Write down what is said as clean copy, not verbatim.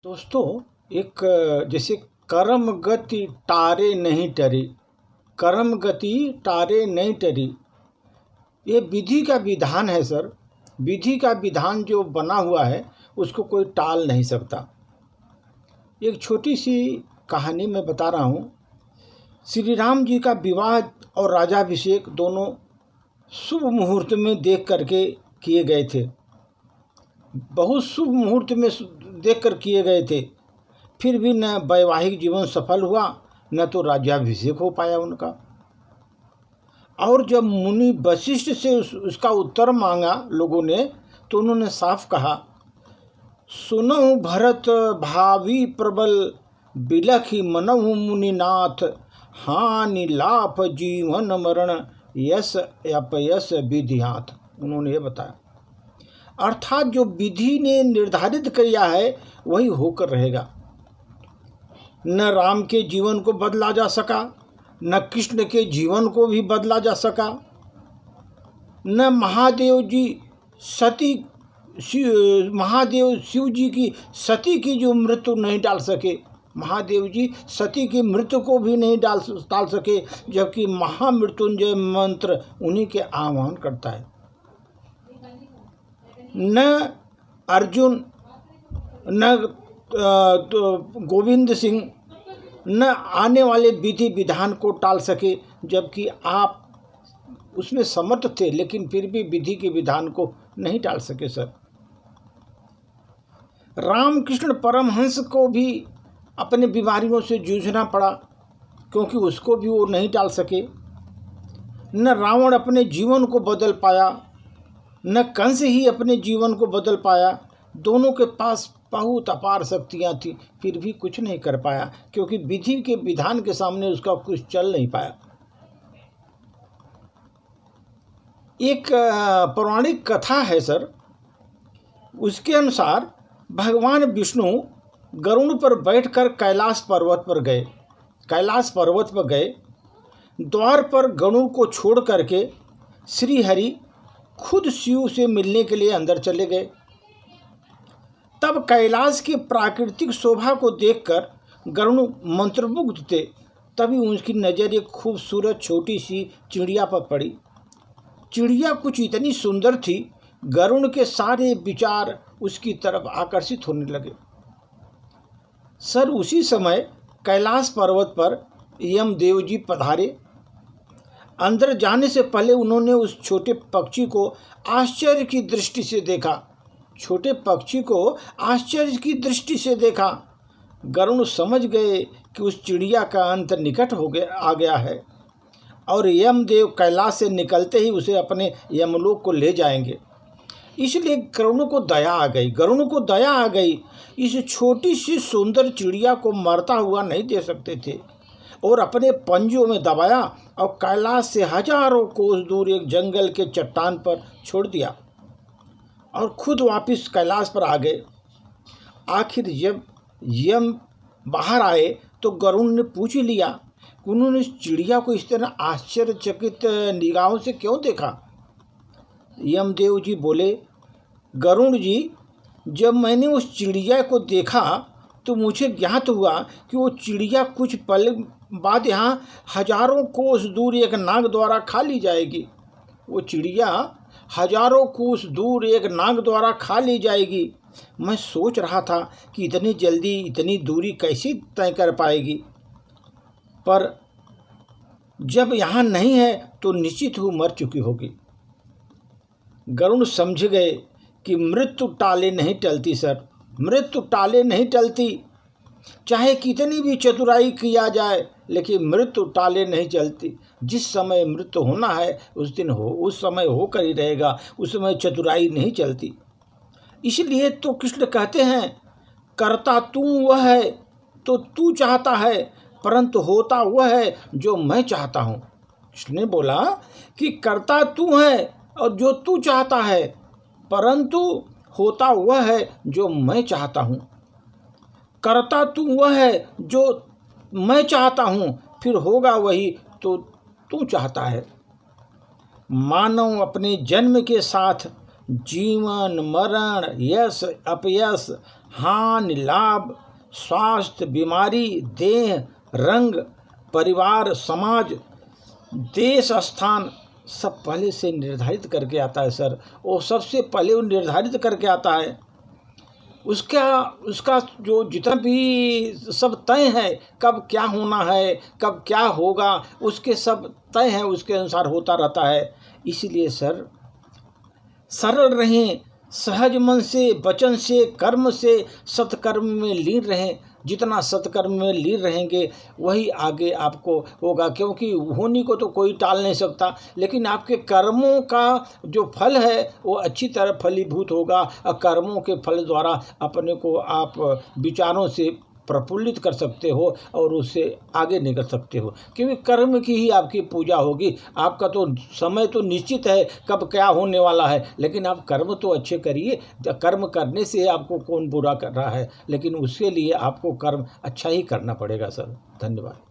दोस्तों, एक जैसे कर्म गति टारे नहीं टरी, कर्म गति टारे नहीं टरी, ये विधि का विधान है सर। विधि का विधान जो बना हुआ है उसको कोई टाल नहीं सकता। एक छोटी सी कहानी मैं बता रहा हूँ। श्री राम जी का विवाह और राजाभिषेक दोनों शुभ मुहूर्त में देख करके किए गए थे। बहुत शुभ मुहूर्त में देखकर किए गए थे, फिर भी न वैवाहिक जीवन सफल हुआ, न तो राज्याभिषेक हो पाया उनका। और जब मुनि वशिष्ठ से उसका उत्तर मांगा लोगों ने, तो उन्होंने साफ कहा, सुनहु भरत भावी प्रबल, बिलखि मनहु मुनिनाथ, हानि लाभ जीवन मरण, यश अपयश विधि हाथ। उन्होंने ये बताया, अर्थात जो विधि ने निर्धारित किया है वही होकर रहेगा। न राम के जीवन को बदला जा सका, न कृष्ण के जीवन को भी बदला जा सका, न महादेव शिव जी की सती की जो मृत्यु नहीं डाल सके, महादेव जी सती की मृत्यु को भी नहीं डाल सके, जबकि महामृत्युंजय मंत्र उन्हीं के आह्वान करता है। न अर्जुन, न गोविंद सिंह, न आने वाले विधि विधान को टाल सके, जबकि आप उसमें समर्थ थे, लेकिन फिर भी विधि के विधान को नहीं टाल सके सर। रामकृष्ण परमहंस को भी अपने बीमारियों से जूझना पड़ा, क्योंकि उसको भी वो नहीं टाल सके। न रावण अपने जीवन को बदल पाया, न कंस ही अपने जीवन को बदल पाया। दोनों के पास बहुत अपार शक्तियाँ थी, फिर भी कुछ नहीं कर पाया, क्योंकि विधि के विधान के सामने उसका कुछ चल नहीं पाया। एक पौराणिक कथा है सर, उसके अनुसार भगवान विष्णु गरुड़ पर बैठकर कैलाश पर्वत पर गए। द्वार पर गरुड़ को छोड़ करके श्री हरि खुद शिव से मिलने के लिए अंदर चले गए। तब कैलाश की प्राकृतिक शोभा को देखकर गरुड़ मंत्रमुग्ध थे। तभी उनकी नज़र एक खूबसूरत छोटी सी चिड़िया पर पड़ी। चिड़िया कुछ इतनी सुंदर थी, गरुड़ के सारे विचार उसकी तरफ आकर्षित होने लगे। सर, उसी समय कैलाश पर्वत पर यमदेव जी पधारे। अंदर जाने से पहले उन्होंने उस छोटे पक्षी को आश्चर्य की दृष्टि से देखा। गरुड़ समझ गए कि उस चिड़िया का अंत निकट आ गया है और यमदेव कैलाश से निकलते ही उसे अपने यमलोक को ले जाएंगे। इसलिए गरुड़ को दया आ गई। इस छोटी सी सुंदर चिड़िया को मरता हुआ नहीं दे सकते थे, और अपने पंजों में दबाया और कैलाश से हजारों कोस दूर एक जंगल के चट्टान पर छोड़ दिया और खुद वापस कैलाश पर आ गए। आखिर जब यम बाहर आए तो गरुड़ ने पूछ लिया कि उन्होंने इस चिड़िया को इस तरह आश्चर्यचकित निगाहों से क्यों देखा। यमदेव जी बोले, गरुड़ जी, जब मैंने उस चिड़िया को देखा तो मुझे ज्ञात हुआ कि वो चिड़िया कुछ पल बाद यहाँ हजारों कोस दूर एक नाग द्वारा खा ली जाएगी। वो चिड़िया हजारों कोस दूर एक नाग द्वारा खा ली जाएगी। मैं सोच रहा था कि इतनी जल्दी इतनी दूरी कैसे तय कर पाएगी, पर जब यहाँ नहीं है तो निश्चित ही मर चुकी होगी। गरुड़ समझ गए कि मृत्यु टाले नहीं टलती सर, मृत्यु टाले नहीं टलती। चाहे कितनी भी चतुराई किया जाए, लेकिन मृत्यु टाले नहीं चलती। जिस समय मृत्यु होना है उस समय होकर ही रहेगा, उस समय चतुराई नहीं चलती। इसलिए तो कृष्ण कहते हैं, करता तू वह है तो तू चाहता है, परंतु होता वह है जो मैं चाहता हूँ। कृष्ण ने बोला कि करता तू है और जो तू चाहता है, परंतु होता वह है जो मैं चाहता हूँ। करता तू वह है जो मैं चाहता हूँ, फिर होगा वही तो तू चाहता है। मानव अपने जन्म के साथ जीवन मरण, यश अपयश, हानि, लाभ, स्वास्थ्य, बीमारी, देह, रंग, परिवार, समाज, देश, स्थान सब पहले से निर्धारित करके आता है सर। वो सबसे पहले वो निर्धारित करके आता है। उसका जो जितना भी सब तय है, कब क्या होना है, कब क्या होगा, उसके सब तय है, उसके अनुसार होता रहता है। इसलिए सर सरल रहें, सहज मन से, वचन से, कर्म से, सत्कर्म में लीन रहें। जितना सत्कर्म में लीन रहेंगे वही आगे आपको होगा, क्योंकि होने को तो कोई टाल नहीं सकता, लेकिन आपके कर्मों का जो फल है वो अच्छी तरह फलीभूत होगा। और कर्मों के फल द्वारा अपने को आप विचारों से प्रफुल्लित कर सकते हो और उससे आगे निकल सकते हो, क्योंकि कर्म की ही आपकी पूजा होगी। आपका तो समय तो निश्चित है कब क्या होने वाला है, लेकिन आप कर्म तो अच्छे करिए। कर्म करने से आपको कौन बुरा कर रहा है, लेकिन उसके लिए आपको कर्म अच्छा ही करना पड़ेगा सर। धन्यवाद।